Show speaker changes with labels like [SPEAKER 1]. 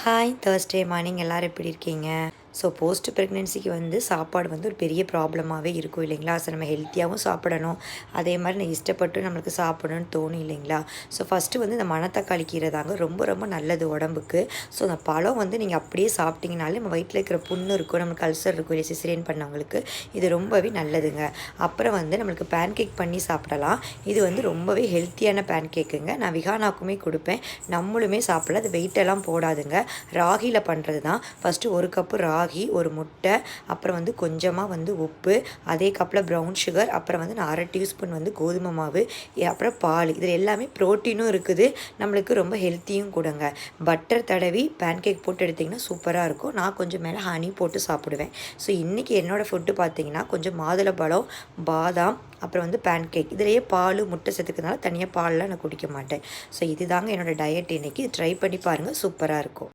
[SPEAKER 1] Hi Thursday morning எல்லோரும் எப்படி இருக்கீங்க? ஸோ போஸ்ட் ப்ரெக்னென்சிக்கு சாப்பாடு ஒரு பெரிய ப்ராப்ளமாகவே இருக்கும் இல்லைங்களா? ஸோ நம்ம ஹெல்த்தியாகவும் சாப்பிடணும், அதே மாதிரி நான் இஷ்டப்பட்டு நம்மளுக்கு சாப்பிடணும்னு தோணும் இல்லைங்களா? ஸோ ஃபஸ்ட்டு இந்த மணத்தக்காளி கீரை தாங்க ரொம்ப ரொம்ப நல்லது உடம்புக்கு. ஸோ அந்த பழம் நீங்கள் அப்படியே சாப்பிட்டீங்கனாலே நம்ம வயிற்றில் இருக்கிற புண்ணு இருக்கும், நம்மளுக்கு அல்சர் இருக்கும் இல்லை சிசரியன் பண்ணவங்களுக்கு இது ரொம்பவே நல்லதுங்க. அப்புறம் நம்மளுக்கு பேன்கேக் பண்ணி சாப்பிடலாம். இது ரொம்பவே ஹெல்த்தியான பேன்கேக்குங்க. நான் விகானாக்குமே கொடுப்பேன், நம்மளுமே சாப்பிடலாம். அது வெயிட்டெல்லாம் போடாதுங்க. ராகியில் பண்ணுறது தான். ஃபஸ்ட்டு 1 கப்பு ராகி, ஒரு முட்டை, அப்புறம் கொஞ்சமாக உப்பு, அதே கப்பில் ப்ரௌன் சுகர், அப்புறம் நான் 1/2 டீஸ்பூன் கோதுமை மாவு, அப்புறம் பால். இதில் எல்லாமே ப்ரோட்டீனும் இருக்குது, நம்மளுக்கு ரொம்ப ஹெல்த்தியும் கூடங்க. பட்டர் தடவி பேன்கேக் போட்டு எடுத்திங்கன்னா சூப்பராக இருக்கும். நான் கொஞ்சம் மேலே ஹனி போட்டு சாப்பிடுவேன். ஸோ இன்றைக்கி என்னோடய ஃபுட்டு பார்த்திங்கன்னா கொஞ்சம் மாதுளம்பழம், பாதாம், அப்புறம் பேன்கேக். இதிலேயே பால் முட்டை சேர்த்துக்கிறதுனால தனியாக பால்லாம் நான் குடிக்க மாட்டேன். ஸோ இதுதாங்க என்னோடய டயட் இன்றைக்கி. ட்ரை பண்ணி பாருங்கள், சூப்பராக இருக்கும்.